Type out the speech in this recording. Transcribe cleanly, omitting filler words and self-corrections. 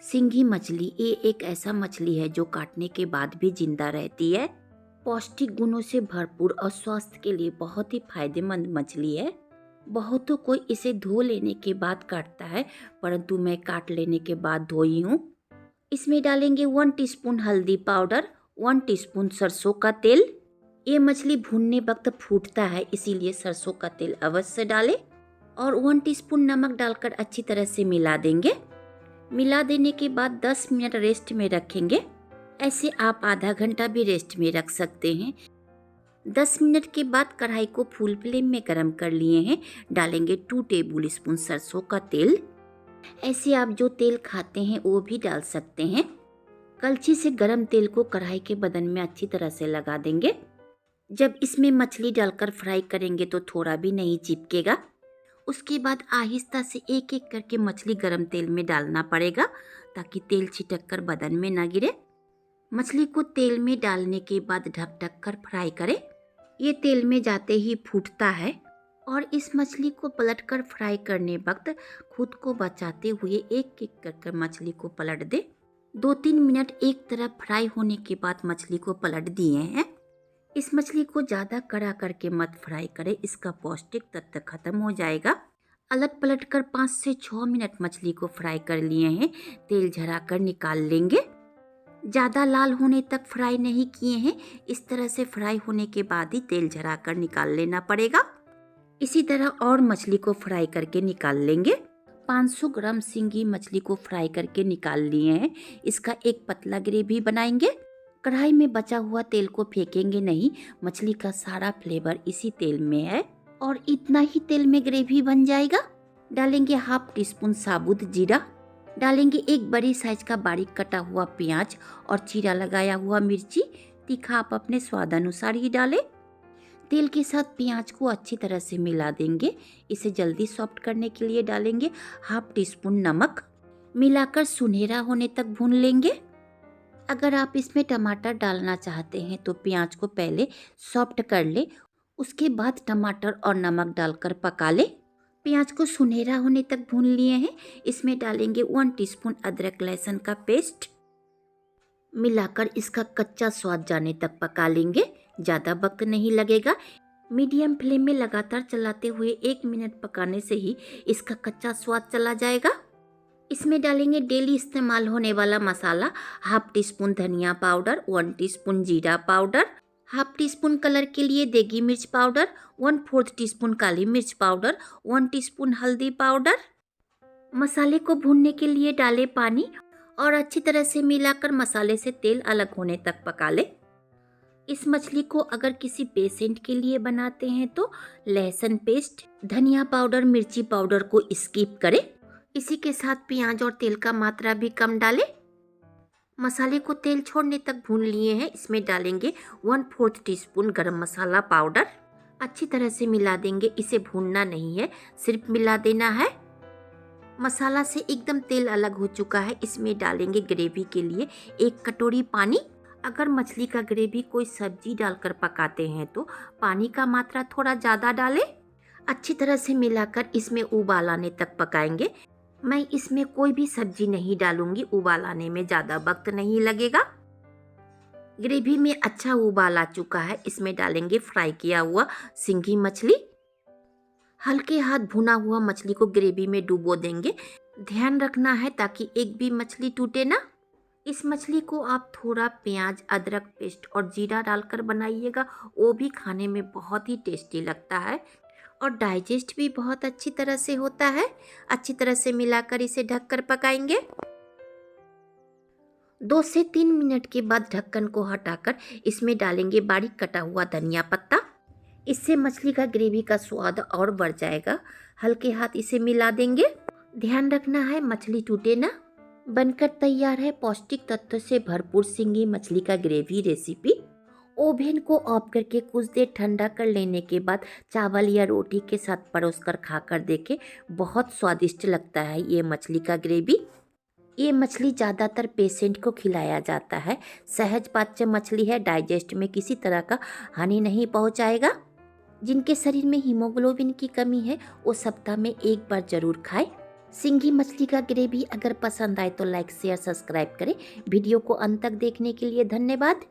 सिंघी मछली ये एक ऐसा मछली है जो काटने के बाद भी जिंदा रहती है। पौष्टिक गुणों से भरपूर और स्वास्थ्य के लिए बहुत ही फायदेमंद मछली है। बहुतों को इसे धो लेने के बाद काटता है, परंतु मैं काट लेने के बाद धोई हूँ। इसमें डालेंगे 1 टीस्पून हल्दी पाउडर, 1 टीस्पून सरसों का तेल। ये मछली भूनने वक्त फूटता है, इसीलिए सरसों का तेल अवश्य डालें। और 1 टीस्पून नमक डालकर अच्छी तरह से मिला देंगे। मिला देने के बाद 10 मिनट रेस्ट में रखेंगे। ऐसे आप आधा घंटा भी रेस्ट में रख सकते हैं। 10 मिनट के बाद कढ़ाई को फुल फ्लेम में गरम कर लिए हैं। डालेंगे 2 टेबल स्पून सरसों का तेल। ऐसे आप जो तेल खाते हैं वो भी डाल सकते हैं। कलछी से गरम तेल को कढ़ाई के बदन में अच्छी तरह से लगा देंगे। जब इसमें मछली डालकर फ्राई करेंगे तो थोड़ा भी नहीं चिपकेगा। उसके बाद आहिस्ता से एक एक करके मछली गरम तेल में डालना पड़ेगा ताकि तेल छिटक कर बदन में न गिरे। मछली को तेल में डालने के बाद ढक ढक कर फ्राई करें। ये तेल में जाते ही फूटता है और इस मछली को पलटकर फ्राई करने वक्त खुद को बचाते हुए एक एक कर मछली को पलट दे। 2-3 मिनट एक तरफ फ्राई होने के बाद मछली को पलट दिए हैं। इस मछली को ज़्यादा कड़ा करके मत फ्राई करें, इसका पौष्टिक तत्व खत्म हो जाएगा। अलट पलट कर 5 से 6 मिनट मछली को फ्राई कर लिए हैं। तेल झरा कर निकाल लेंगे। ज़्यादा लाल होने तक फ्राई नहीं किए हैं, इस तरह से फ्राई होने के बाद ही तेल झरा कर निकाल लेना पड़ेगा। इसी तरह और मछली को फ्राई करके निकाल लेंगे। 500 ग्राम सिंगी मछली को फ्राई करके निकाल लिए हैं। इसका एक पतला ग्रेवी बनाएंगे। कढ़ाई में बचा हुआ तेल को फेंकेंगे नहीं, मछली का सारा फ्लेवर इसी तेल में है और इतना ही तेल में ग्रेवी बन जाएगा। डालेंगे 1/2 टीस्पून साबुत जीरा। डालेंगे एक बड़ी साइज का बारीक कटा हुआ प्याज और चीरा लगाया हुआ मिर्ची। तीखा आप अपने स्वाद अनुसार ही डालें। तेल के साथ प्याज को अच्छी तरह से मिला देंगे। इसे जल्दी सॉफ्ट करने के लिए डालेंगे 1/2 टीस्पून नमक। मिलाकर सुनहरा होने तक भून लेंगे। अगर आप इसमें टमाटर डालना चाहते हैं तो प्याज को पहले सॉफ्ट कर ले, उसके बाद टमाटर और नमक डालकर पका ले। प्याज को सुनहरा होने तक भून लिए हैं। इसमें डालेंगे 1 टीस्पून अदरक लहसुन का पेस्ट। मिलाकर इसका कच्चा स्वाद जाने तक पका लेंगे। ज़्यादा वक्त नहीं लगेगा। मीडियम फ्लेम में लगातार चलाते हुए 1 मिनट पकाने से ही इसका कच्चा स्वाद चला जाएगा। इसमें डालेंगे डेली इस्तेमाल होने वाला मसाला, 1/2 टीस्पून धनिया पाउडर, 1 टीस्पून जीरा पाउडर, 1/2 टीस्पून कलर के लिए देगी मिर्च पाउडर, 1/4 टीस्पून काली मिर्च पाउडर, 1 टीस्पून हल्दी पाउडर। मसाले को भूनने के लिए डालें पानी और अच्छी तरह से मिलाकर मसाले से तेल अलग होने तक पका लें। इस मछली को अगर किसी पेशेंट के लिए बनाते हैं तो लहसुन पेस्ट, धनिया पाउडर, मिर्ची पाउडर को स्किप करें। इसी के साथ प्याज और तेल का मात्रा भी कम डालें। मसाले को तेल छोड़ने तक भून लिए हैं। इसमें डालेंगे 1/4 टीस्पून गरम मसाला पाउडर। अच्छी तरह से मिला देंगे। इसे भूनना नहीं है, सिर्फ मिला देना है। मसाला से एकदम तेल अलग हो चुका है। इसमें डालेंगे ग्रेवी के लिए 1 कटोरी पानी। अगर मछली का ग्रेवी कोई सब्जी डालकर पकाते हैं तो पानी का मात्रा थोड़ा ज़्यादा डालें। अच्छी तरह से मिलाकर इसमें उबाल आने तक पकाएंगे। मैं इसमें कोई भी सब्जी नहीं डालूंगी, उबाल आने में ज़्यादा वक्त नहीं लगेगा। ग्रेवी में अच्छा उबाल आ चुका है। इसमें डालेंगे फ्राई किया हुआ सिंघी मछली। हल्के हाथ भुना हुआ मछली को ग्रेवी में डुबो देंगे। ध्यान रखना है ताकि एक भी मछली टूटे ना। इस मछली को आप थोड़ा प्याज, अदरक पेस्ट और जीरा डालकर बनाइएगा, वो भी खाने में बहुत ही टेस्टी लगता है और डाइजेस्ट भी बहुत अच्छी तरह से होता है। अच्छी तरह से मिलाकर इसे ढककर पकाएंगे। 2 से 3 मिनट के बाद ढक्कन को हटाकर इसमें डालेंगे बारीक कटा हुआ धनिया पत्ता। इससे मछली का ग्रेवी का स्वाद और बढ़ जाएगा। हल्के हाथ इसे मिला देंगे। ध्यान रखना है मछली टूटे ना। बनकर तैयार है पौष्टिक तत्व से भरपूर सिंगी मछली का ग्रेवी रेसिपी। ओवन को ऑफ करके कुछ देर ठंडा कर लेने के बाद चावल या रोटी के साथ परोसकर खाकर देखें, बहुत स्वादिष्ट लगता है ये मछली का ग्रेवी। ये मछली ज़्यादातर पेशेंट को खिलाया जाता है। सहज पाच्य मछली है, डाइजेस्ट में किसी तरह का हानि नहीं पहुंचाएगा। जिनके शरीर में हीमोग्लोबिन की कमी है वो सप्ताह में 1 बार जरूर खाएं। सिंगी मछली का ग्रेवी अगर पसंद आए तो लाइक शेयर सब्सक्राइब करें। वीडियो को अंत तक देखने के लिए धन्यवाद।